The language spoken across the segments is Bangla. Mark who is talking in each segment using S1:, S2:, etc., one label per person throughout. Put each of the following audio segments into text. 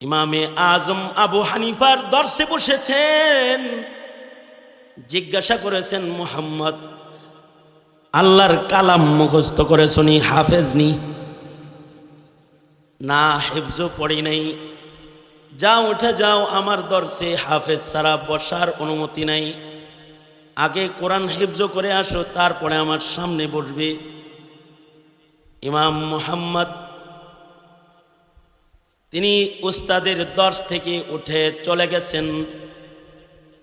S1: ইমামে আজম আবু হানিফার দর্শে বসেছেন, জিজ্ঞাসা করেছেন, মুহাম্মদ আল্লাহর কালাম মুখস্থ করে শুনি, হাফেজ নি? না, হেফজও পড়ি নাই। যাও, উঠে যাও, আমার দর্শে হাফেজ ছাড়া বসার অনুমতি নাই। আগে কোরআন হেফজ করে আসো, তারপরে আমার সামনে বসবে। ইমাম মুহাম্মদ তিনি উস্তাদের দর্শ থেকে উঠে চলে গেছেন।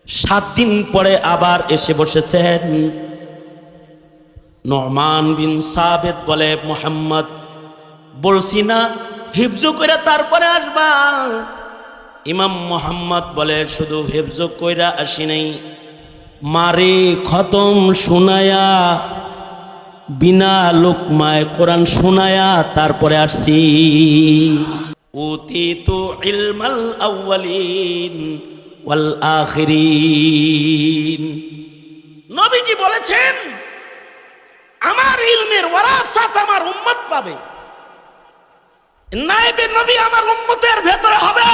S1: 7 দিন পরে আবার এসে বসেছেন। নুমান বিন সাবিত বলে, মুহাম্মদ বলছি না হিফজ কইরা তারপরে আসবা? ইমাম মুহাম্মদ বলে, শুধু হিফজ কইরা আসি নাই, মারে খতম শুনায়া, বিনা লোকমায় কোরআন শুনায়া তারপরে আসছি। উতিতু ইলমাল আউয়ালিন ওয়াল আখিরিন। নবীজি বলেছেন, আমার ইলমের ওয়ারাসাত আমার উম্মত পাবে। নায়েবে নবী আমার উম্মতের ভেতরে হবে,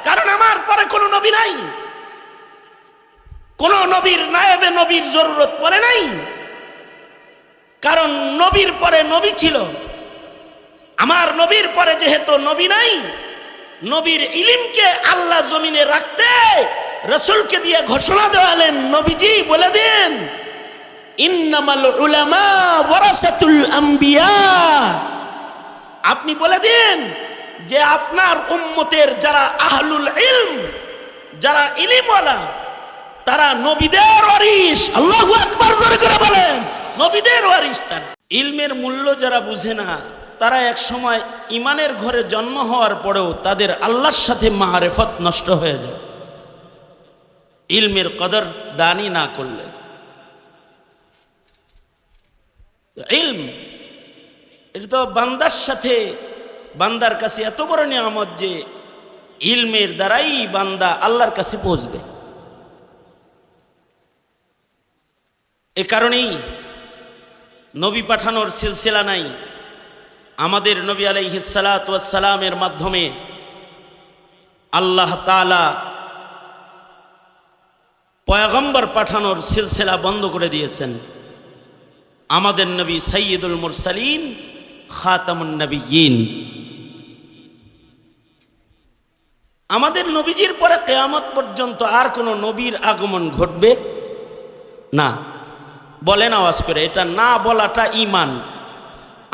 S1: কারণ আমার পরে কোনো নবী নাই। কোন নবীর নায়েবে নবীর জরুরত পড়ে নাই, কারণ নবীর পরে নবী ছিল। আমার নবীর পরে যেহেতু নবী নাই, নবীর ইলমকে আল্লাহ জমিনে রাখতে রাসূলকে দিয়ে ঘোষণা দেওয়ালেন, নবীজি বলে দেন, ইন্নামাল উলামা ওয়ারাসাতুল আম্বিয়া। আপনি বলে দেন যে আপনার উম্মতের যারা আহলুল ইলম, যারা ইলমওয়ালা, তারা নবীদের ওয়ারিস। আল্লাহু আকবার জোরে করে বলেন, নবীদের ওয়ারিস তারা। ইলমের মূল্য যারা বুঝে না, তারা এক সময় ইমানের ঘরে জন্ম হওয়ার পরেও তাদের আল্লাহর সাথে মারিফত নষ্ট হয়ে যায়, ইলমের কদর দানি না করলে। ইলম এটা তো বান্দার সাথে, বান্দার কাছে এত বড় নিয়ামত যে ইলমের দ্বারাই বান্দা আল্লাহর কাছে পৌঁছবে। এ কারণেই নবী পাঠানোর সিলসিলা নাই। আমাদের নবী আলাইহিস সালাতু ওয়াস সালামের মাধ্যমে আল্লাহ তাআলা পয়গম্বর পাঠানোর সিলসিলা বন্ধ করে দিয়েছেন। আমাদের নবী সাইয়্যিদুল মুরসালিন, খাতামুন নবিয়্যিন। আমাদের নবীজির পরে কিয়ামত পর্যন্ত আর কোনো নবীর আগমন ঘটবে না। বলেন আওয়াজ করে, এটা না বলাটা ঈমান।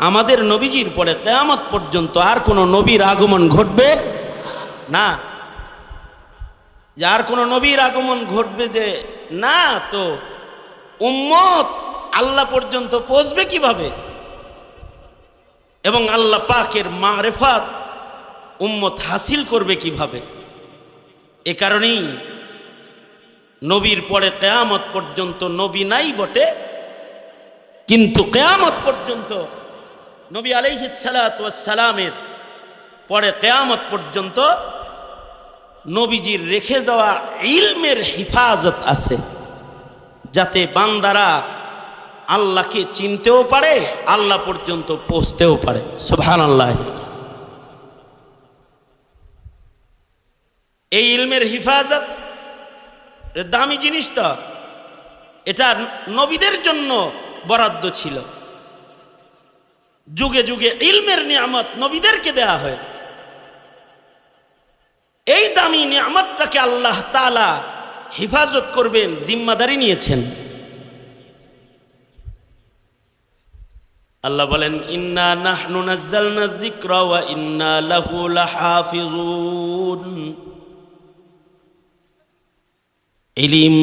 S1: আমাদের নবীজির পরে কিয়ামত পর্যন্ত আর কোনো নবীর আগমন ঘটবে না। যার কোনো নবীর আগমন ঘটবে যে না, তো উম্মত আল্লাহ পর্যন্ত পৌঁছবে কিভাবে? এবং আল্লাহ পাকের মারিফাত উম্মত হাসিল করবে কিভাবে? এ কারণেই নবীর পরে কিয়ামত পর্যন্ত নবী নাই বটে, কিন্তু কিয়ামত পর্যন্ত নবী আলাইহিস সালাতু ওয়াস সালামের পরে কিয়ামত পর্যন্ত নবীজির রেখে যাওয়া ইলমের হিফাজত আছে, যাতে বান্দারা আল্লাহকে চিনতেও পারে, আল্লাহ পর্যন্ত পৌঁছতেও পারে। সুবহানাল্লাহ। এই ইলমের হিফাজত দামি জিনিস তো, এটা নবীদের জন্য বরাদ্দ ছিল। যুগে যুগে ইলমের নিয়ামত নবীদেরকে দেয়া হয়েছে। এই দামি নিয়ামতটাকে আল্লাহ তাআলা হিফাজত করবেন, জিম্মাদারি নিয়েছেন। আল্লাহ বলেন, ইন্না নাহনু নাযালনা যিকরা ওয়া ইন্না লাহু লাহাফিজুন। ইলম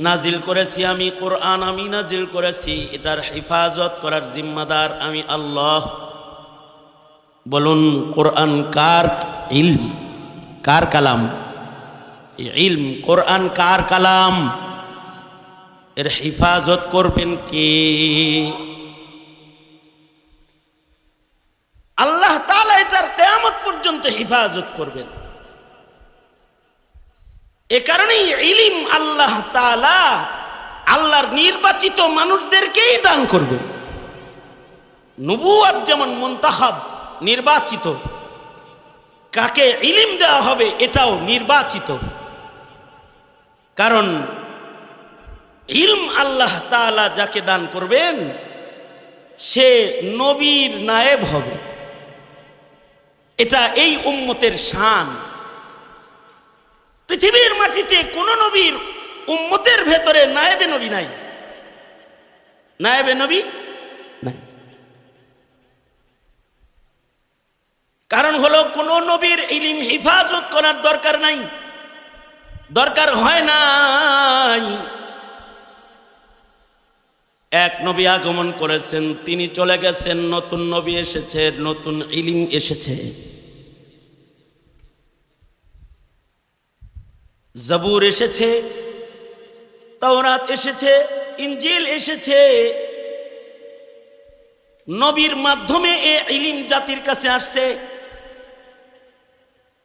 S1: নাজিল করেছি আমি, কোরআন আমি নাজিল করেছি, এটার হিফাজত করার জিম্মাদার আমি আল্লাহ। বলুন, কোরআন কার ইলম, কার কালাম? ইলম কোরআন কার কালাম? এর হিফাজত করবেন কে? আল্লাহ তাআলা এটার কিয়ামত পর্যন্ত হিফাজত করবেন। এ কারণেই ইলম আল্লাহ তাআলা আল্লাহর নির্বাচিত মানুষদেরকেই দান করবেন। নবুয়ত যেমন মুনতাখাব, নির্বাচিত, কাকে ইলিম দেওয়া হবে এটাও নির্বাচিত। কারণ ইলম আল্লাহ তাআলা যাকে দান করবেন সে নবীর নায়েব হবে। এটা এই উম্মতের শান। পৃথিবীর মাটিতে কোন নবীর উম্মতের ভেতরে নায়েবে নবী নাই, নায়েবে নবী নাই। কারণ হলো কোন নবীর ইলম হিফাজত করার দরকার নাই, দরকার হয় নাই। এক নবী আগমন করেছেন, তিনি চলে গেছেন, নতুন নবী এসেছে, নতুন ইলম এসেছে। জবুর এসেছে, তাওরাত এসেছে, ইনজিল এসেছে। নবীর মাধ্যমে এ ইলম জাতির কাছে আসছে।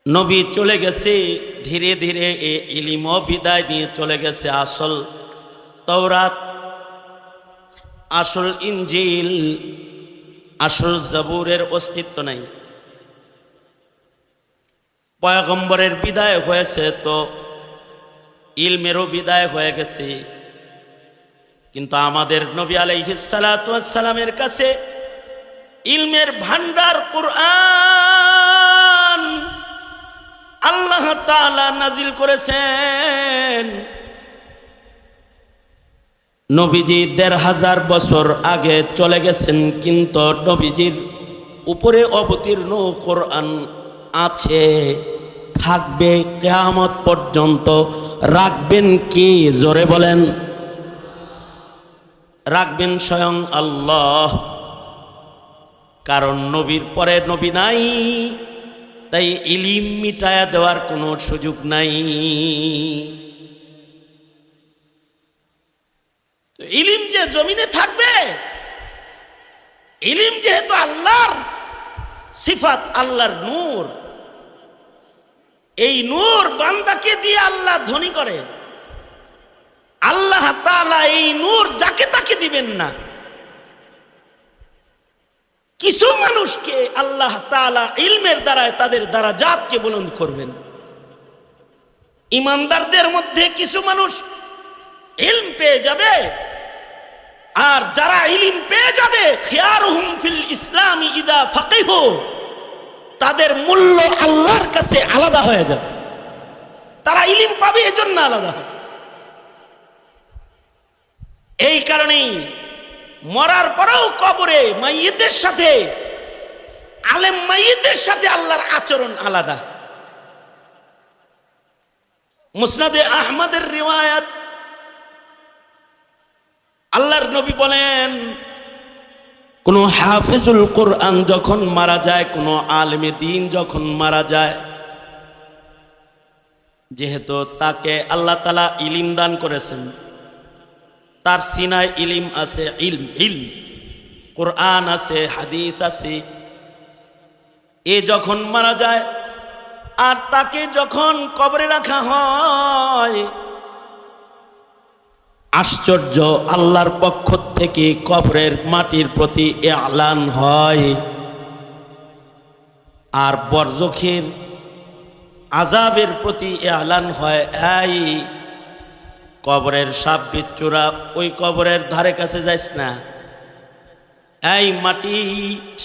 S1: নবী চলে গেছে, ধীরে ধীরে এ ইলমও বিদায় নিয়ে চলে গেছে। আসল তাওরাত, আসল ইনজিল, আসল জবুরের অস্তিত্ব নাই। পয়গম্বরের বিদায় হয়েছে তো ইলমেরও বিদায় হয়ে গেছে। কিন্তু আমাদের নবী আলাইহিস সালাতু ওয়াস সালামের কাছে ইলমের ভান্ডার কুরআন আল্লাহ তাআলা নাজিল করেছেন। নবীজি ১৫০০ বছর আগে চলে গেছেন, কিন্তু নবীজির উপরে অবতীর্ণ কোরআন আছে, থাকবে কিয়ামত পর্যন্ত। রাখবেন কি? জোরে বলেন। রাখবেন স্বয়ং আল্লাহ। কারণ নবীর পরে নবী নাই, তাই ইলিম মিটায়া দেওয়ার কোনো সুযোগ নাই। ইলিম যে জমিনে থাকবে, ইলিম যেহেতু আল্লাহর সিফাত, আল্লাহর নূর, এই নূর বান্দাকে দিয়ে আল্লাহ ধনী করে। আল্লাহ তাআলা এই নূর যাকে তাকে দিবেন না। কিছু মানুষকে আল্লাহ তাআলা ইলমের দ্বারায় তাদের দারাজাতকে বুলন্দ করবেন। ইমানদারদের মধ্যে কিছু মানুষ ইলম পেয়ে যাবে, আর যারা ইলম পেয়ে যাবে খিয়ারুহুম ফিল ইসলামি ইদা ফাকিহু, তাদের মূল্য আল্লাহর কাছে আলাদা হয়ে যাবে। তারা ইলম পাবে এজন্য আলাদা হবে। এই কারণেই মরার পরেও কবরে মাইয়িতের সাথে, আলেম মাইয়িতের সাথে আল্লাহর আচরণ আলাদা। মুসনাদে আহমদের রিওয়ায়াত, আল্লাহর নবী বলেন, কোন হাফিজুল কোরআন যখন মারা যায়, কোন আলেমে দ্বীন যখন মারা যায়, যেহেতু তাকে আল্লাহ তাআলা ইলম দান করেছেন, তার সিনায় ইলম আছে, ইলম কোরআন আছে, হাদিস আছে। এ যখন মারা যায় আর তাকে যখন কবরে রাখা হয়, আশ্চর্য, আল্লাহর পক্ষ থেকে কবরের মাটির প্রতি এলান হয়। আর বরজখের আযাবের প্রতি এলান হয়, এই কবরের সাপ বিচ্ছুরা ওই কবরের ধারে কাছে যাইস না, এই মাটি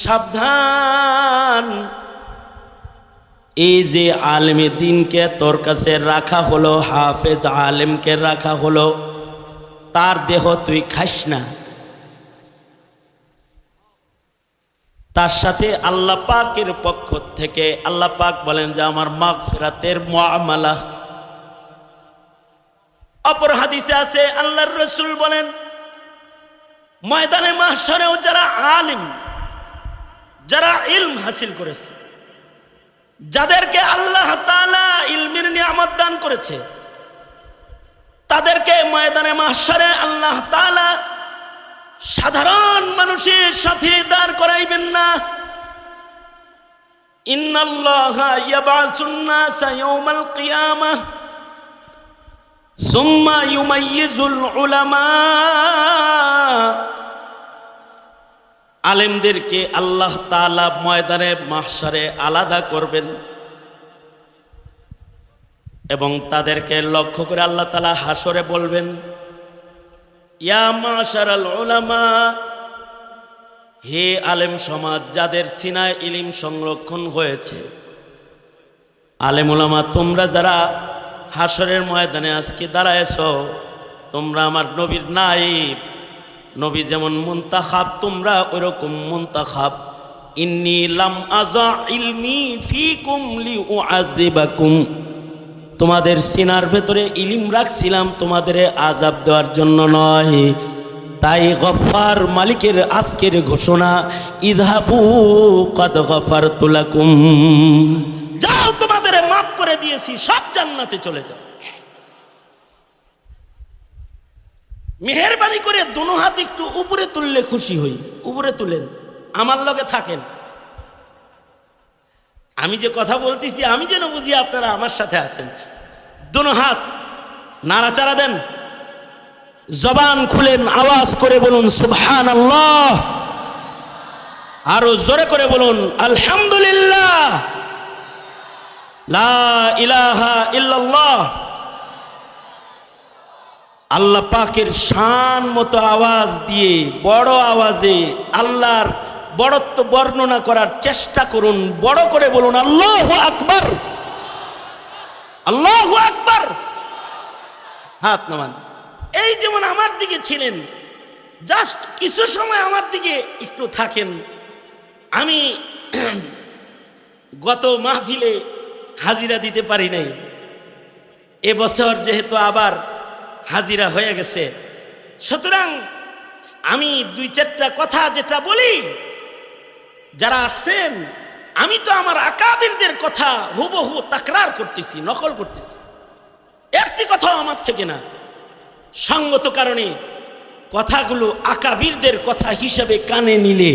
S1: সাবধান। এই যে আলেমে দ্বীনকে তোর কাছে রাখা হলো, হাফেজ আলেমকে রাখা হলো, তার দেহ তুই খাস না। তার সাথে আল্লাহ পাকের পক্ষ থেকে আল্লাহ পাক বলেন যে আমার মাগফিরাতের মুআমালা। অপর হাদিসে আছে আল্লাহর রাসূল বলেন, ময়দানে মাহশরেও যারা আলিম, যারা ইলম হাসিল করেছে, যাদেরকে আল্লাহ তাআলা ইলমের নিয়ামত দান করেছে, তাদেরকে ময়দানে মাহশরে আল্লাহ তাআলা সাধারণ মানুষের সাথে দাঁড় করাইবেন না। ইন্নাল্লাহা ইয়াবআসুন নাসা ইয়াওমাল কিয়ামাহ সুম্মা ইউমাইয়িজুল উলামা। আলেমদেরকে আল্লাহ তাআলা ময়দানে মাহশরে আলাদা করবেন, এবং তাদেরকে লক্ষ্য করে আল্লাহ তাআলা হাসরে বলবেন, ইয়া মাশারাল উলামা, হে আলেম সমাজ, যাদের সিনায় ইলম সংরক্ষণ হয়েছে, আলেম উলামা, তোমরা যারা হাসরের ময়দানে আজকে দাঁড়ায়ছো, তোমরা আমার নবীর নায়েব। নবী যেমন মুনতাখাব, তোমরা ওইরকম মুনতাখাব। ইন্নী লাম আযা ইলমি ফীকুম লিউআযিবাকুম, তোমাদের সিনার ভেতরে ইলম রাখছিলাম তোমাদের আযাব দেওয়ার জন্য নয়। তাই গফফার মালিকের আজকের ঘোষণা, ইযহাবু কাদ গফারতু লাকুম, যাও তোমাদের মাফ করে দিয়েছি, সব জান্নাতে চলে যাও। মেহেরবানি করে দুনো হাত একটু উপরে তুললে খুশি হই, উপরে তুলেন, আমার লগে থাকেন। আমি যে কথা বলতেছি আমি যেন বুঝি আপনারা আমার সাথে আছেন। দুনো হাত নাড়াচাড়া দেন, জবান খুলেন, আওয়াজ করে বলুন সুবহানাল্লাহ, আরো জোরে করে বলুন আলহামদুলিল্লাহ, লা ইলাহা ইল্লাল্লাহ। আল্লাহ পাকের শান মতো আওয়াজ দিয়ে, বড় আওয়াজে আল্লাহর বড়ত্ব বর্ণনা করার চেষ্টা করুন। বড় করে বলুন আল্লাহু আকবার, আল্লাহু আকবার। হাত নামান। এই যেমন আমার দিকে ছিলেন, জাস্ট কিছু সময় আমার দিকে একটু থাকেন। আমি গত মাহফিলে হাজিরা দিতে পারি নাই, এবছর যেহেতু আবার হাজিরা হয়ে গেছে, সুতরাং আমি দুই চারটা কথা যেটা বলি, যারা আসছেন, আমি তো আমার আকাবিরদের কথা হুবহু তাকরার করতেছি, নকল করতেছি, একটি কথাও আমার থেকে না। সঙ্গত কারণে কথাগুলো আকাবিরদের কথা হিসাবে কানে নিলে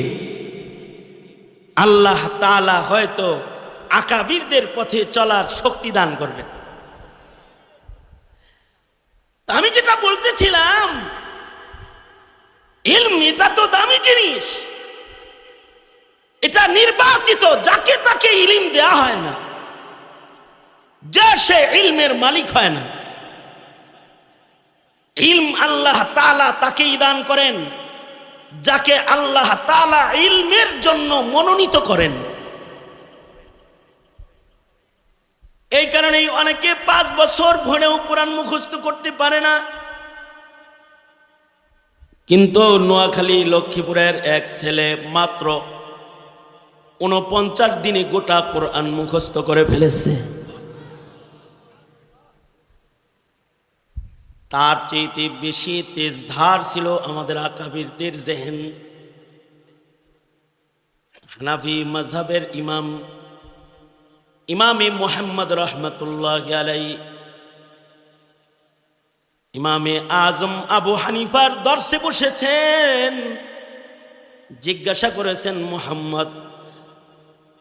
S1: আল্লাহ তাআলা হয়তো আকাবিরদের পথে চলার শক্তি দান করবেন। আমি যেটা বলতেছিলাম, ইলম এটা তো দামি জিনিস, এটা নির্বাচিত, যাকে তাকে ইলম দেয়া হয় না, যে সে ইলমের মালিক হয় না। ইলম আল্লাহ তাআলা তাকেই দান করেন যাকে আল্লাহ তাআলা ইলমের জন্য মনোনীত করেন। এই কারণেই অনেকে 5 বছর ভরেও কোরআন মুখস্থ করতে পারে না। কিন্তু নোয়াখালী লক্ষ্মীপুরের এক ছেলে মাত্র 49 দিনে গোটা কোরআন মুখস্থ করে ফেলেছে। তার চাইতে বেশি তেজ ধার ছিল আমাদের আকাবিরদের জেহেন। হানাফি মাযহাবের ইমামে মুহাম্মদ রহমতুল্লাহ আলাইহি, ইমামে আজম আবু হানিফার দর্শে বসেছেন। জিজ্ঞাসা করেছেন, মুহাম্মদ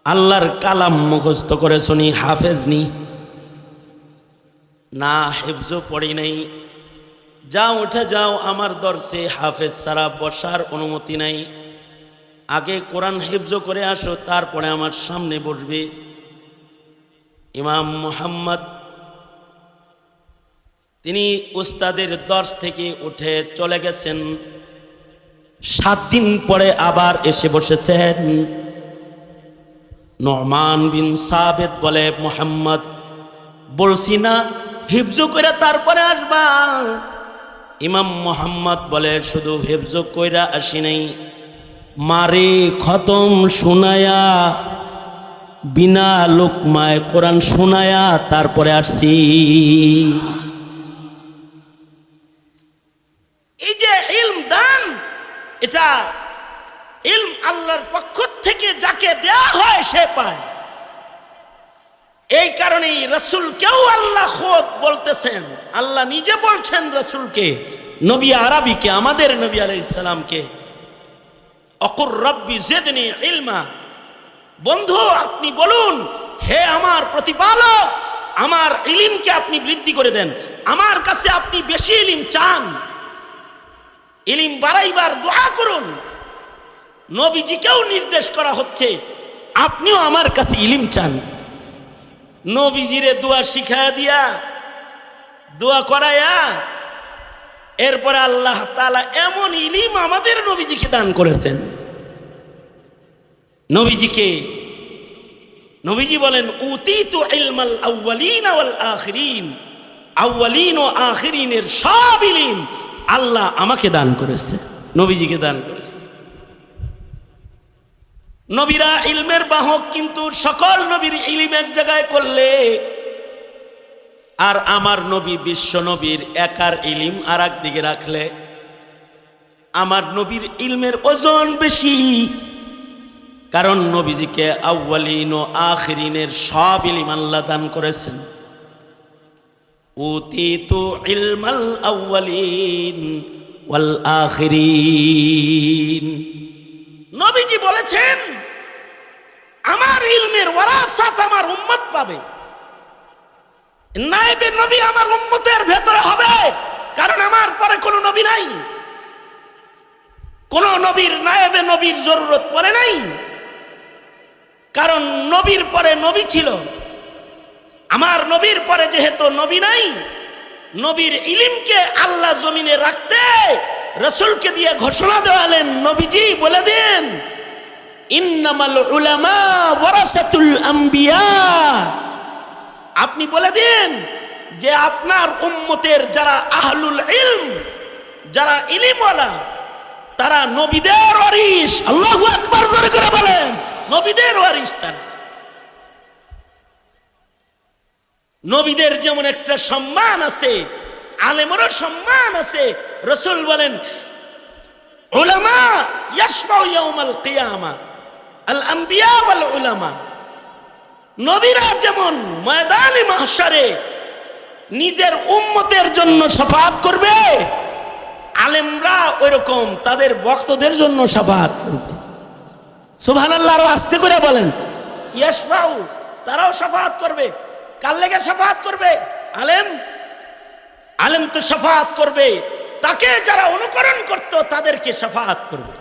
S1: আল্লাহর কালাম মুখস্থ করে শুনি, হাফেজ নি? না, হিফজও পড়ি নাই। যাও, উঠে যাও, আমার দর্শে হাফেজ ছাড়া বসার অনুমতি নাই। আগে কোরআন হিফজ করে আসো, তারপরে আমার সামনে বসবে। ইমাম মুহাম্মদ তিনি উস্তাদের দর্শ থেকে উঠে চলে গেছেন। 7 দিন পরে আবার এসে বসেছেন। নুমান বিন সাবিত বলে, মুহাম্মদ বলছি না হিফজ করে তারপরে আসবা? ইমাম মুহাম্মদ বলে, শুধু হিফজ কইরা আসি নাই, মারে খতম শুনায়া, বিনা লোকমায় কোরআন শুনায়া তারপরে আসছি। এই যে ইলম দান, এটা ইলম আল্লাহর পক্ষ থেকে যাকে দেয়া হয় সে পায়। এই কারণেই রাসূলকেও আল্লাহ খোদ বলতেছেন, আল্লাহ নিজে বলছেন রাসূলকে, নবী আরবিকে, আমাদের নবী আলাইহিস সালামকে, অকুর রব্বি জিদনি ইলমা, বন্ধু আপনি বলুন, হে আমার প্রতিপালক, আমার ইলমকে আপনি বৃদ্ধি করে দেন। আমার কাছে আপনি বেশি ইলম চান, ইলম বাড়াইবার দোয়া করুন। নবীজিকেও নির্দেশ করা হচ্ছে, আপনিও আমার কাছে ইলম চান। নবীজিরে দোয়া শিখায়া দিয়া দোয়া করায়া এরপরে আল্লাহ তাআলা এমন ইলম আমাদের নবীজিকে দান করেছেন। নবীজি বলেন উতিতু ইলমাল আউয়ালিন ওয়াল আখিরিন, আউয়ালিন ও আখিরিনের সব ইলম আল্লাহ আমাকে দান করেছে, নবীজিকে দান করেছে। নবীরা ইলমের বাহক, কিন্তু সকল নবীর ইলম এক জায়গায় করলে আর আমার নবী বিশ্ব নবীর একার ইলম আর এক দিকে রাখলে আমার নবীর ইলমের ওজন বেশি। কারণ নবীজিকে আউয়ালিন ও আখিরিনের সব ইলম আল্লাহ দান করেছেন। উতিতু ইলমাল আউয়ালিন ওয়াল আখিরিন। নবীজি বলেছেন আমার ইলমের ওয়ারাসাত আমার উম্মত পাবে, নায়েবে নবী আমার উম্মতের ভেতরে হবে। কারণ আমার পরে কোনো নবী নাই, কোন নবীর নায়েবে নবীর জরুরত পড়ে নাই। কারণ নবীর পরে নবী ছিল, আমার নবীর পরে যেহেতু নবী নাই, নবীর ইলমকে আল্লাহ জমিনে রাখতে রাসূলকে দিয়ে ঘোষণা দেওয়ালেন, নবীজি বলে দেন ইন্নামাল উলামা ওয়ারাসাতুল আম্বিয়া। আপনি বলে দিন যে আপনার উম্মতের যারা আহলুল ইলম, যারা ইলমওয়ালা, তারা নবীদের ওয়ারিস। আল্লাহু আকবার জোরে করে বলেন, নবীদের ওয়ারিস তারা। নবীদের যেমন একটা সম্মান আছে, আলেমেরও সম্মান আছে। রাসূল বলেন উলামা ইয়াশফাউ ইয়াউমাল কিয়ামা আল আম্বিয়া ওয়াল উলামা। নবীরা যেমন ময়দানে মাহশারে নিজের উম্মতের জন্য শাফাআত করবে, আলেমরা ওইরকম তাদের ভক্তদের জন্য শাফাআত করবে। সুবহানাল্লাহ, আরো আস্তে করে বলেন। ইয়াশফাউ, তারাও শাফাআত করবে। কার লেগে শাফাআত করবে? আলেম তো শাফাআত করবে, তাকে যারা অনুকরণ করত তাদেরকে শাফাআত করবে।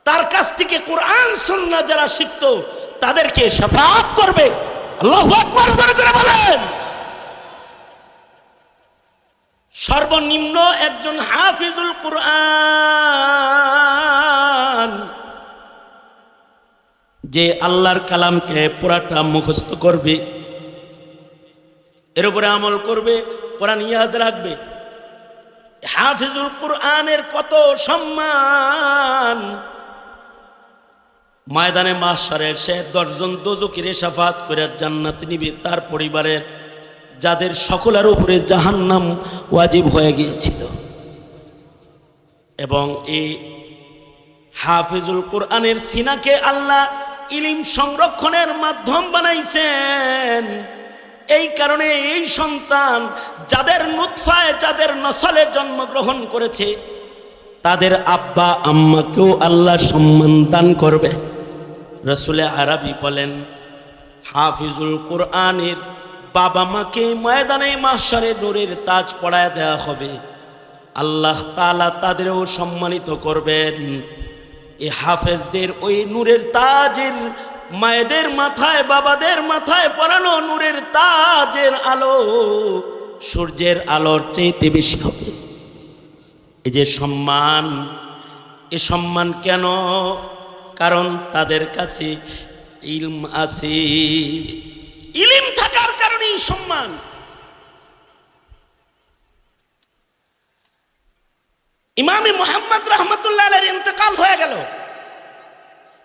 S1: তার কাছ থেকে কোরআন সুন্নাহ যারা শিখত তাদেরকে শাফাআত করবে। আল্লাহু আকবার জোরে করে বলেন। সর্বনিম্ন একজন হাফিজুল কোরআন, যে আল্লাহর কালামকে পুরাটা মুখস্থ করবে, এর উপরে আমল করবে, কোরআন ইয়াদ রাখবে, হাফিজুল কোরআনের কত সম্মান। ময়দানে মাহশারে সে 10 জন দোজখীর শাফাআত করে জান্নাত নিবে, তার পরিবারের যাদের সকলের উপরে জাহান্নাম ওয়াজিব হয়ে গিয়েছিল। এবং এই হাফিজুল কোরআনের সিনাকে আল্লাহ ইলম সংরক্ষণের মাধ্যম বানাইছেন। এই কারণে এই সন্তান যাদের নুতফায়, যাদের নসলে জন্মগ্রহণ করেছে, তাদের আব্বা আম্মাকেও আল্লাহ সম্মান দান করবে। রাসূলে আরবি বলেন হাফিজুল কোরআনের বাবা মাকে ময়দানে মাহশারে নূরের তাজ পরায় দেওয়া হবে, আল্লাহ তাআলা তাদেরও সম্মানিত করবেন। এই হাফেজদের ওই নূরের তাজের মায়েদের মাথায়, বাবাদের মাথায় পরানো নূরের তাজের আলো সূর্যের আলোর চাইতে বেশি হবে। এই যে সম্মান, এ সম্মান কেন? কারণ তাদের কাছে ইলম আছে। ইলম থাকার কারণেই সম্মান। ইমামে মুহাম্মদ রাহমাতুল্লাহ আলাইহির ইন্তেকাল হয়ে গেল।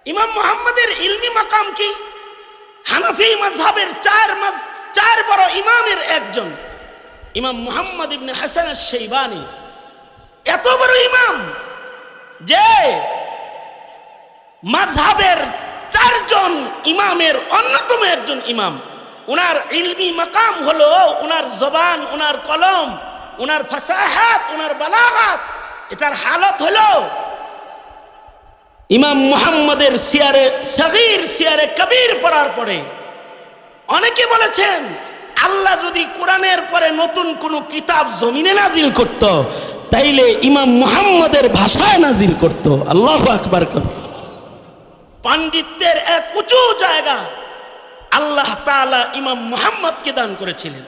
S1: ইমাম মুহাম্মদের ইলমি মাকাম কি? হানাফি মাযহাবের চার বড় ইমামের একজন ইমাম মুহাম্মদ ইবনে হাসান আশ-শাইবানী। এত বড় ইমাম যে মাযহাবের 4 জন ইমামের অন্যতম একজন ইমাম। উনার ইলমি মাকাম হলো উনার জবান, উনার কলম, উনার ফাসাহাত, উনার বালাগাত। এটার হালত হলো ইমাম মুহাম্মদের সিয়ারে সগীর, সিয়ারে কবির পড়ার পরে অনেকে বলেছেন আল্লাহ যদি কোরআনের পরে নতুন কোনো কিতাব জমিনে নাজিল করত, তাইলে ইমাম মুহাম্মদের ভাষায় নাজিল করত। আল্লাহু আকবার। পাণ্ডিত্যের এক উঁচু জায়গা আল্লাহ তাআলা ইমাম মুহাম্মদকে দান করেছিলেন।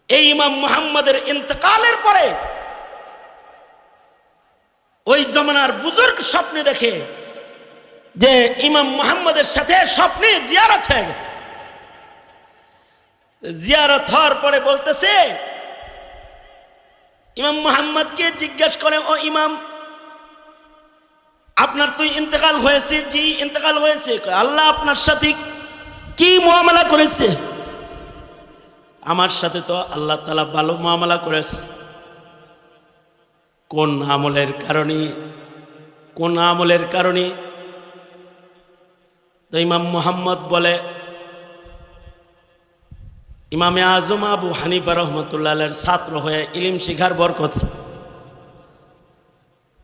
S1: এই ইমাম মুহাম্মদের ইন্তেকালের পরে ওই জমানার বুজুর্গ স্বপ্নে দেখে যে ইমাম মুহাম্মদের সাথে স্বপ্নে জিয়ারত হয়ে গেছে। জিয়ারত হওয়ার পরে বলতেছে, ইমাম মুহাম্মদকে জিজ্ঞেস করে, ও ইমাম, আপনার তো ইন্তেকাল হয়েছে? জি, ইন্তেকাল হয়েছে। আল্লাহ আপনার সাথে কি মুআমালা করেছে? আমার সাথে তো আল্লাহ তাআলা ভালো মুআমালা করেছে। কোন আমলের কারণে? কোন আমলের কারণে? তো ইমাম মুহাম্মদ বলে, ইমামে আজম আবু হানিফা রহমতুল্লাহ আলাইহির ছাত্র হয়ে ইলম শিখার বরকত,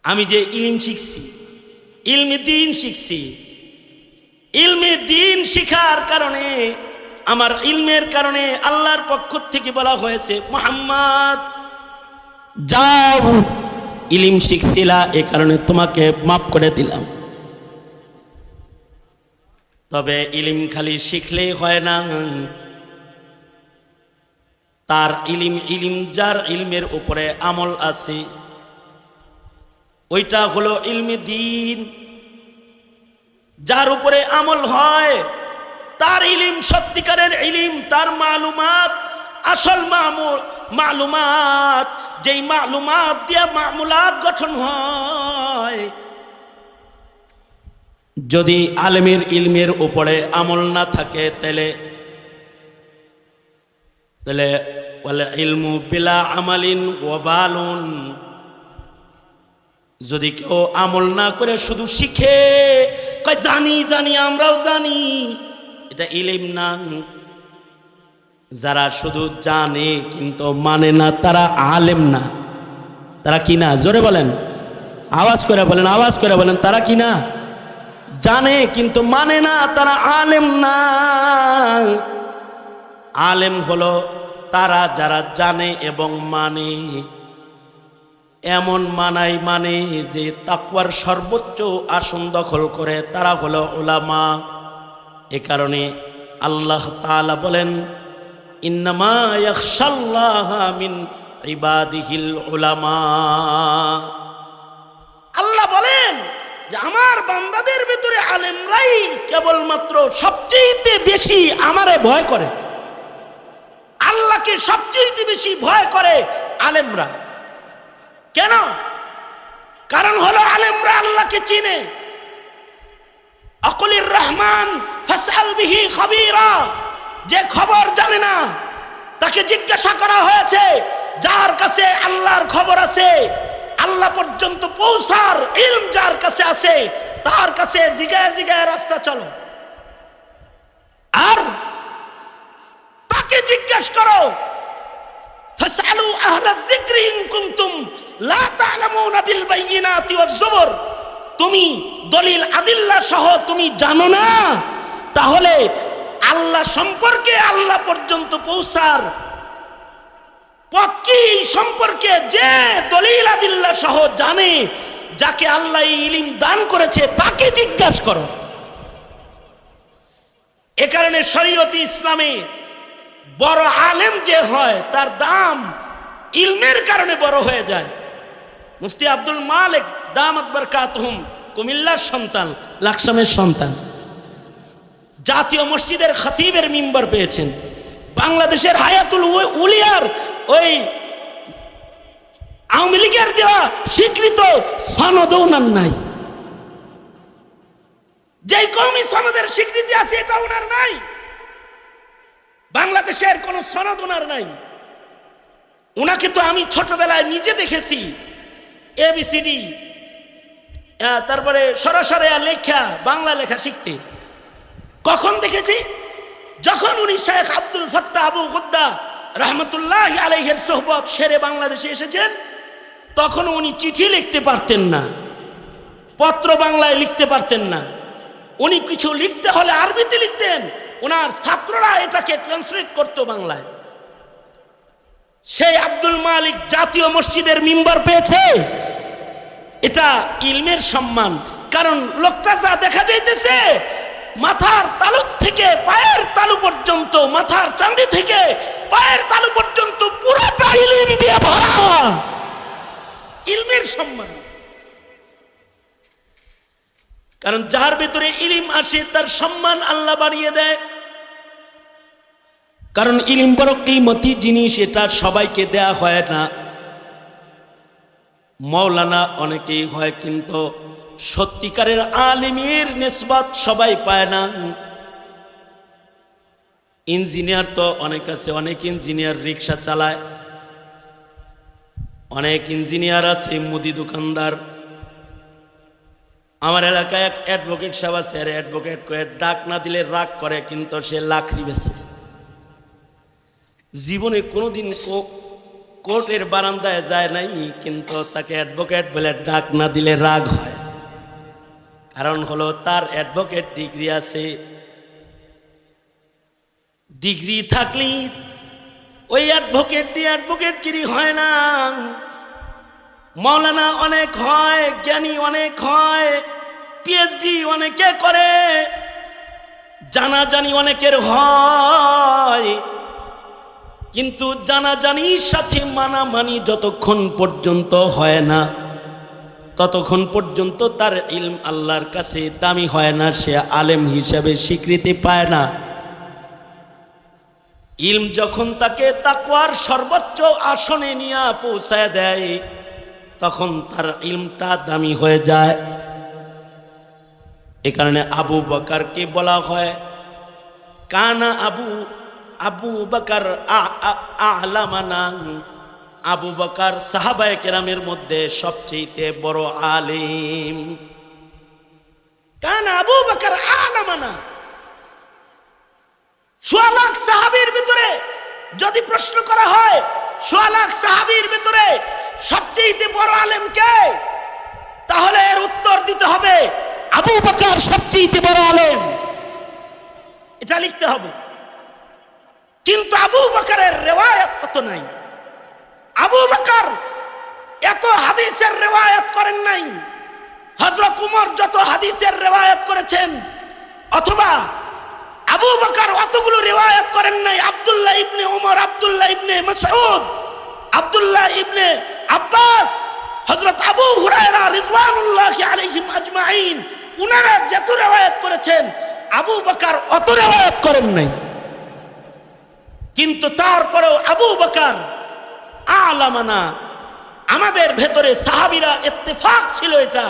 S1: আমি যে ইলম শিখছি, ইলমে দ্বীন শিখছি, ইলমে দ্বীন শিখার কারণে, আমার ইলমের কারণে আল্লাহর পক্ষ থেকে বলা হয়েছে, মুহাম্মদ যাও, ইলম শিখছিলা, এ কারণে তোমাকে মাফ করে দিলাম। তবে ইলম খালি শিখলেই হয় না, তার ইলম যার ইলমের উপরে আমল আছে, ওইটা হলো ইলমে দ্বীন। যার উপরে আমল হয় তার ইলম সত্যিকারের ইলম, তার মালুমাত আসল মালুমাত, যেই মালুমাত দিয়ে মামুলাত গঠন হয়। যদি আলেমের ইলমের উপরে আমল না থাকে তাহলে ওয়ালা ইলমু বিলা আমালিন ওয়াবালুন, যদি কেউ আমল না করে শুধু শিখে কয় জানি জানি আমরাও জানি, এটা ইলম না। যারা শুধু জানে কিন্তু মানে না তারা আলেম না। তারা কি না? জোরে বলেন, আওয়াজ করে বলেন, আওয়াজ করে বলেন, তারা কি না? জানে কিন্তু মানে না, তারা আলেম না। আলেম হলো তারা যারা জানে এবং মানে, এমন মানে যে তাকওয়ার সর্বোচ্চ আসন দখল করে, তারা হলো উলামা। এ কারণে আল্লাহ তাআলা বলেন, ইন্নামা ইয়াখশাল্লাহা মিন ইবাদিহিল উলামা। আল্লাহ বলেন যে আমার বান্দাদের ভিতরে আলেমরাই কেবলমাত্র সবচেয়ে বেশি আমারে ভয় করে। আল্লাহকে সবচেয়ে বেশি ভয় করে আলেমরা। কেন? কারণ হলো আলেমরা আল্লাহকে চিনে। আকুলির রহমান ফাসআল বিহি খাবীরা, যে খবর জানে না তাকে জিজ্ঞাসা করা হয়েছে। যার কাছে আল্লাহর খবর আছে, আল্লাহ পর্যন্ত পৌঁছার ইলম যার কাছে আছে, তার কাছে জিগায় জিগায় রাস্তা চলো। আর তাকে জিজ্ঞাসা করো, ফাসআলু আহলা যিকরি ইন কুনতুম লা তা'লামুনা বিল বাইয়িনাতি ওয়াজ জুবুর। তুমি দলিল আদিল্লা সহ তুমি জানো না, তাহলে আল্লাহ সম্পর্কে, আল্লাহ পর্যন্ত পৌঁছার পথ কি সম্পর্কে যে দলিল আদিল্লা সহ জানে, যাকে আল্লাহ ইলম দান করেছে, তাকে জিজ্ঞাসা করো। এ কারণে শরীয়তে ইসলামে বড় আলেম যে হয় তার দাম ইলমের কারণে বড় হয়ে যায়। মুফতি আব্দুল মালিক দামাত বারকাতুহুম কুমিল্লার সন্তান, লাকসামের সন্তান, জাতীয় মসজিদের খতিবের মিম্বর পেয়েছেন। বাংলাদেশের হায়াতুল উলিয়ার ওই আওয়ামী লীগের দেওয়া স্বীকৃত সনদও নাই। যেই কওমি সনদের স্বীকৃতি আছে এটা ওনার নাই। বাংলাদেশের কোন সনদ ওনার নাই। ওনাকে তো আমি ছোটবেলায় নিজে দেখেছি, এবিসিডি, তারপরে সরাসরি লেখা, বাংলা লেখা শিখতে। কখন দেখেছি? যখন উনি শেখ আব্দুল ফাত্তাহ আবু গুদ্দা রহমতুল্লাহ আলাইহির সোহবত সেরে বাংলাদেশে এসেছেন, তখন উনি চিঠি লিখতে পারতেন না, পত্র বাংলায় লিখতে পারতেন না। উনি কিছু লিখতে হলে আরবিতে লিখতেন, ওনার ছাত্ররা এটাকে ট্রান্সলেট করতো বাংলায়। সেই আব্দুল মালিক জাতীয় মসজিদের মিম্বর পেয়েছে, এটা ইলমের সম্মান। কারণ লোকটা যা দেখা যাইতেছে মাথার তালু থেকে পায়ের তালু পর্যন্ত, মাথার চাঁদি থেকে পায়ের তালু পর্যন্ত পুরোটা ইলম দিয়ে ভরা। ইলমের সম্মান, কারণ যার ভিতরে ইলম আসে তার সম্মান আল্লাহ বাড়িয়ে দেয়। কারণ ইলম বড় কিমতি জিনিস, এটা সবাইকে দেয়া হয় না। মাওলানা অনেকেই হয়, কিন্তু সত্যিকারের আলিমের নিসবত সবাই পায় না। ইঞ্জিনিয়ার তো অনেক আছে, অনেক ইঞ্জিনিয়ার রিক্সা চালায়, অনেক ইঞ্জিনিয়ার আছে মুদি দোকানদার। আমার এলাকায় এক অ্যাডভোকেট সাহেব আছে, আর অ্যাডভোকেট কয়ে ডাক না দিলে রাগ করে, কিন্তু সে লাকড়ি বেচে। জীবনে কোনোদিন কোর্টের বারান্দায় যায় নাই, কিন্তু তাকে অ্যাডভোকেট বলে ডাক না দিলে রাগ হয়। কারণ হলো তার অ্যাডভোকেট ডিগ্রি আছে। ডিগ্রি থাকলেই ওই অ্যাডভোকেট দিয়ে অ্যাডভোকেটগিরি হয় না। মাওলানা অনেক হয়, জ্ঞানী অনেক হয়, পিএইচডি অনেকে করে, জানাজানি অনেকের হয়, কিন্তু জানাজানির সাথে মানামানি যতক্ষণ পর্যন্ত হয় না, ততক্ষণ পর্যন্ত তার ইলম আল্লাহর কাছে দামি হয় না, সে আলেম হিসাবে স্বীকৃতি পায় না। ইলম যখন তাকে তাকওয়ার সর্বোচ্চ আসনে নিয়ে পৌঁছায় দেয়, তখন তার ইলমটা দামি হয়ে যায়। এ কারণে আবু বকরকে বলা হয় কানা আবু বকর আ'লামানা। আবু বকর সাহাবায়ে কেরামের মধ্যে সবচেয়ে বড় আলেম। কানা আবু বকর আ'লামানা। ১৬ লাখ সাহাবীর ভিতরে যদি প্রশ্ন করা হয় ১৬ লাখ সাহাবীর ভিতরে সবচেয়ে বড় আলেম কে, তাহলে এর উত্তর দিতে হবে আবু বকর সবচেয়ে বড় আলেম, এটা লিখতে হবে। কিন্তু আবু বকরের রিওয়ায়াত অত নাই। আবু বকর এত হাদিসের রিওয়ায়াত করেন নাই হযরত উমর যত হাদিসের রিওয়ায়াত করেছেন, অথবা আবু বকর অতগুলো রিওয়ায়াত করেন নাই আব্দুল্লাহ ইবনে উমর, আব্দুল্লাহ ইবনে মাসউদ, আব্দুল্লাহ ইবনে আব্বাস, হযরত আবু হুরায়রা রিজওয়ানুল্লাহি আলাইহিম আজমাইন, উনারা যত রিওয়ায়াত করেছেন আবু বকর অত রিওয়ায়াত করেন নাই। কিন্তু তারপরেও আবু বকর আ'লামানা। আমাদের ভেতরে সাহাবীরা ইত্তেফাক ছিল, এটা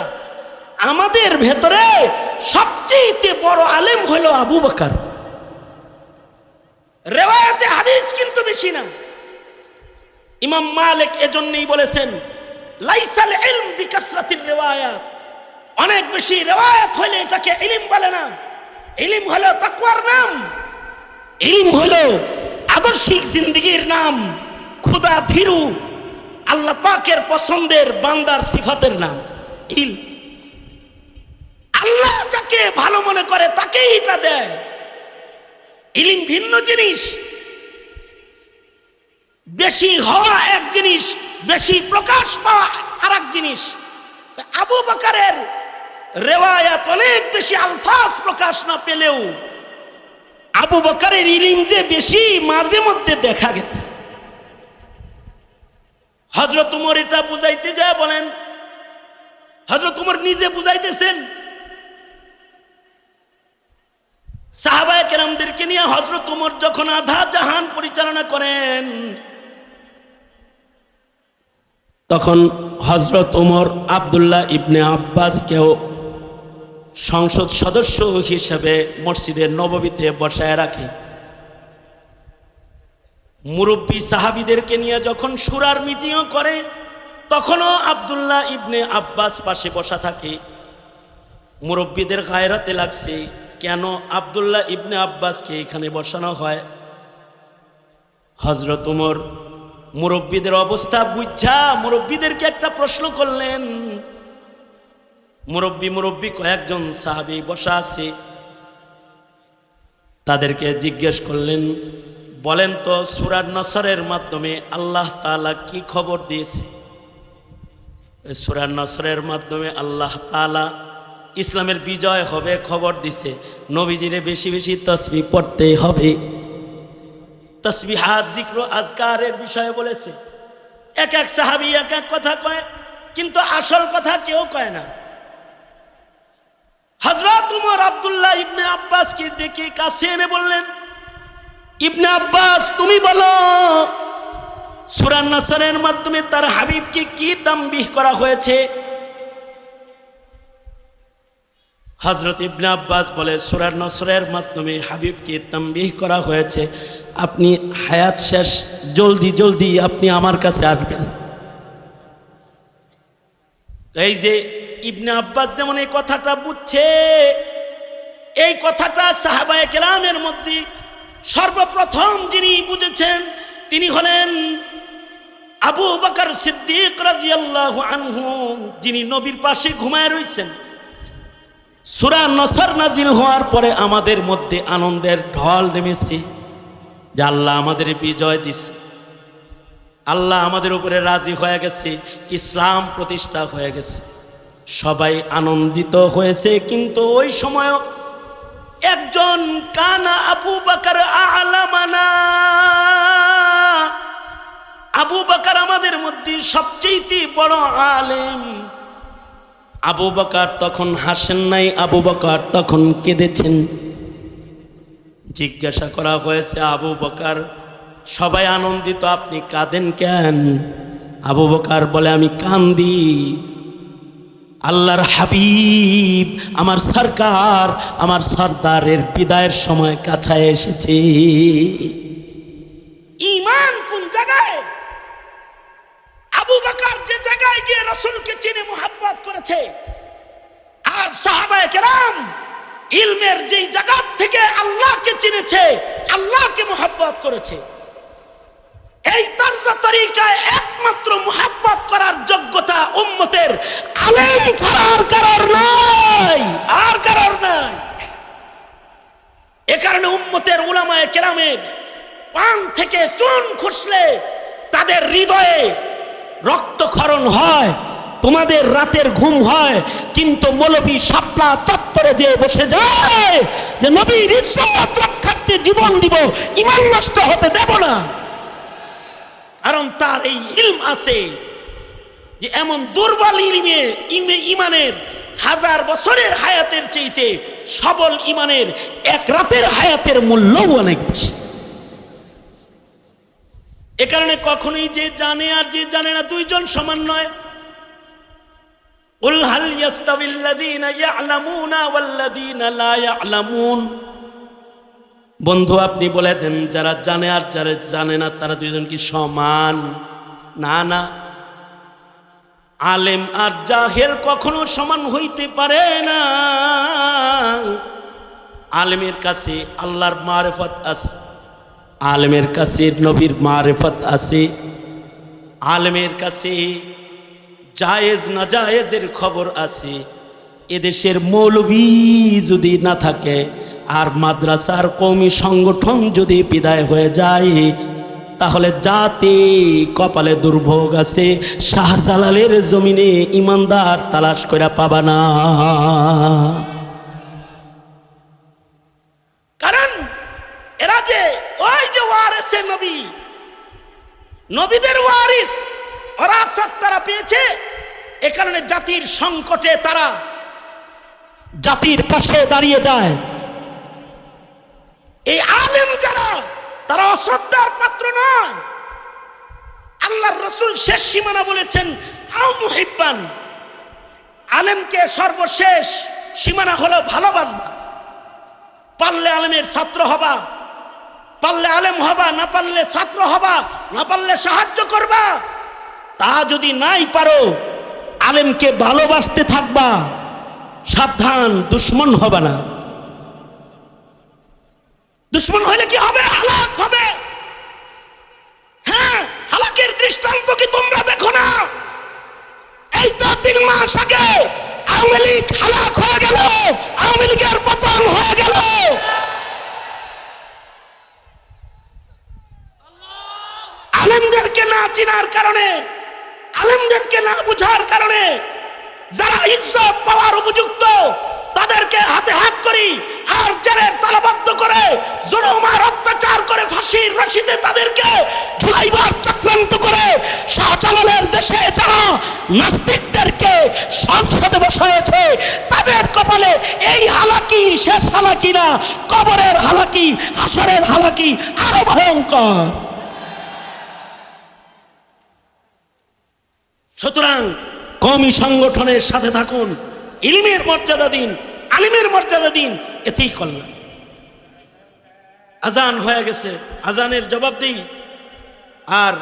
S1: আমাদের ভেতরে সবচেয়ে বড় আলেম হলো আবু বকর। রিওয়ায়াতে হাদিস কিন্তু বেশি না। ইমাম মালিক এজন্যই বলেছেন লাইসাল ইলম বিকাসরাতির রিওয়ায়াত। অনেক বেশি রিওয়ায়াত হলে এটাকে ইলম বলে না। ইলম হলো তাকওয়ার নাম, ইলম হলো আদর্শিক জিন্দেগির নাম, খুদা ভীরু আল্লাহ পাকের পছন্দের বান্দার সিফাতের নাম ইলম। আল্লাহ যাকে ভালো মনে করে তাকেই এটা দেয়। ইলম ভিন্ন জিনিস, বেশি হওয়া এক জিনিস, বেশি প্রকাশ পাওয়া আর এক জিনিস। আবু বকরের রিওয়ায়াত অনেক বেশি আলফাজ প্রকাশ না পেলেও আবু বকরের ইলম যে বেশি মাঝে মধ্যে দেখা গেছে। হযরত উমর এটা বুঝাইতে যায় বলেন, হযরত উমর নিজে বুঝাইতেছেন সাহাবায়ে কেরামদেরকে নিয়ে। হযরত উমর যখন আধা জাহান পরিচালনা করেন, তখন হযরত উমর আব্দুল্লাহ ইবনে আব্বাসকেও সংসদ সদস্য হিসেবে মসজিদে নববীতে বসায় রাখে। মুরব্বী সাহাবীদেরকে নিয়ে যখন শুরার মিটিংও করে, তখনও আব্দুল্লাহ ইবনে আব্বাস পাশে বসা থাকে। মুরব্বীদের গায়রাতে লাগছে কেন আব্দুল্লাহ ইবনে আব্বাসকে এখানে বসানো হয়। হযরত উমর মুরব্বীদের অবস্থা বুঝা মুরব্বীদেরকে একটা প্রশ্ন করলেন। মুরব্বী কয়েকজন সাহাবী বসা আছে, তাদেরকে জিজ্ঞেস করলেন, বলেন তো সূরা নসরের মাধ্যমে আল্লাহ তাআলা কি খবর দিয়েছে? সূরা নসরের মাধ্যমে আল্লাহ তাআলা ইসলামের বিজয় হবে খবর দিছে, নবীজিরে বেশি বেশি তসবিহ পড়তে হবে। তসবিহাত জিক্র আজকারের বিষয়ে বলেছে। এক এক সাহাবী এক এক কথা কয়, কিন্তু আসল কথা কেউ কয় না। হযরত উমর আব্দুল্লাহ ইবনে আব্বাসকে ডেকে কাছে এনে বললেন, ইবনে আব্বাস তুমি বলো, সূরা নাসরের মাধ্যমে তার হাবিবকে কি তামবিহ করা হয়েছে? হযরত ইবনে আব্বাস বলে, সূরা নাসরের মাধ্যমে হাবিবকে তামবিহ করা হয়েছে, আপনি হায়াত শেষ, জলদি জলদি আপনি আমার কাছে আসবেন। এই যে ইবনে আব্বাস যেমন এই কথাটা বুঝছে, এই কথাটা সাহাবায়ে কেরামের মধ্যে সর্বপ্রথম যিনি বুঝেছেন তিনি হলেন আবু বকর সিদ্দিক রাদিয়াল্লাহু আনহু, যিনি নবীর পাশে ঘুমায় রয়েছেন। সূরা নসর নাজিল হওয়ার পরে আমাদের মধ্যে আনন্দের ঢল নেমেছে যে আল্লাহ আমাদের বিজয় দিচ্ছে, আল্লাহ আমাদের উপরে রাজি হয়ে গেছে, ইসলাম প্রতিষ্ঠা হয়ে গেছে, সবাই আনন্দিত হয়েছে। কিন্তু ওই সময় একজন কানা আবু বকর আ'লামানা, আবু বকর আমাদের মধ্যে সবচেয়ে বড় আলেম। আবু বকর তখন হাসেন নাই, আবু বকর তখন কেঁদেছেন। জিজ্ঞাসা করা হয়েছে, আবু বকর সবাই আনন্দিত, আপনি কাঁদেন কেন? আবু বকর বলে, আমি কান্দি, আল্লাহর হাবিব আমার সরকার, আমার সরদারের বিদায়ের সময় কাছে এসেছে। ঈমান কোন জায়গায়? আবু বকর যে জায়গায় গিয়ে রাসূলকে চিনে মুহাব্বত করেছে, আর সাহাবায়ে কেরাম ইলমের যেই জায়গা থেকে আল্লাহকে চিনেছে, আল্লাহকে মুহাব্বত করেছে, এই তরজ তরিকায় একমাত্র মুহাব্বত করার যোগ্যতা উম্মতের আলেম ছাড়া আর কারোর নাই, আর কারোর নাই। এ কারণে উম্মতের উলামায়ে কেরামের পান থেকে চুন খসলে তাদের হৃদয়ে রক্তক্ষরণ হয়, তোমাদের রাতের ঘুম হয়, কিন্তু মৌলবী শাপলা চত্বরে যে বসে যায় যে নবীর ইজ্জত রক্ষার্থে জীবন দিব, ঈমান নষ্ট হতে দেব না। কারণ তার এই ইলম আছে যে এমন দুর্বল ঈমানের হাজার বছরের হায়াতের চাইতে সবল ঈমানের এক রাতের হায়াতের মূল্যও অনেক বেশি। এ কারণে কখনোই যে জানে আর যে জানে না দুইজন সমান নয়। কুল হাল ইয়াস্তাবিল্লাযীনা ইয়া'লামুনা ওয়াল্লাযীনা লা ইয়া'লামুন, বন্ধু আপনি বলে দেন যারা জানে আর যারা জানে না তারা দুইজন কি সমান? না না, আলেম আর জাহেল কখনো সমান হইতে পারে না। আলেমের কাছে আল্লাহর মারিফত আছে, আলেমের কাছে নবীর মারিফত আছে, আলেমের কাছে জায়েজ না জায়েজের খবর আছে। এদেশের মৌলবী যদি না থাকে আর মাদ্রাসার কওমি সংগঠন যদি বিদায় হয়ে যায়, তাহলে জাতি কপালে দুর্ভোগ আছে, শাহজালালের জমিনে ইমানদার তালাশ করে পাবা না। কারণ এরা যে ওই যে ওয়ারিসে নবী, নবীদের ওয়ারিস ওরাসাত তারা পেয়েছে, এ কারণে জাতির সংকটে তারা জাতির পাশে দাঁড়িয়ে যায়। এই আলেম যারা, তারা অশ্রদ্ধার পাত্র নয়। আল্লাহর রাসূল শেষ সীমানা বলেছেন আও মুহিব্বান, আলেমকে সর্বশেষ সীমানা হলো ভালোবাসবা। পারলে আলেমের ছাত্র হবা, পারলে আলেম হবা, না পারলে ছাত্র হবা, না পারলে সাহায্য করবা। তা যদি নাই পারো আলেমকে ভালোবাসতে থাকবা, সাবধান দুশ্মন হবে না। দুশ্মন হইলে কি হবে? হালাক হবে। হ্যাঁ, হালাকের দৃষ্টান্ত কি তোমরা দেখো না? এই তো 3 মাস আগে আওয়ামী লীগ হালাক হয়ে গেল, আওয়ামী লীগের পতন হয়ে গেল। আলেমদেরকে না চিনার কারণে, আলেমদেরকে না বুঝার কারণে যারা ইজ্জত পাওয়ার উপযুক্ত তাদেরকে হাতে হাত করি আর জেলের তালাবদ্ধ করে জুলুম আর অত্যাচার করে ফাঁসির রশিতে তাদেরকে ঝুলাইবার চক্রান্ত করে শাহজালালের দেশে যারা নাস্তিকদেরকে সংসদে বসায়েছে তাদের কপালে এই হালাকি শেষ হালাকি না, কবরের হালাকি, হাসরের হালাকি আরো ভয়ঙ্কর। সুতরাং কওমি সংগঠনের সাথে থাকুন, ইলমের মর্যাদা দিন, আলিমের মর্যাদা দিন, এতেই কল্যাণ। আজান হয়ে গেছে, আজানের জবাব দিই। আর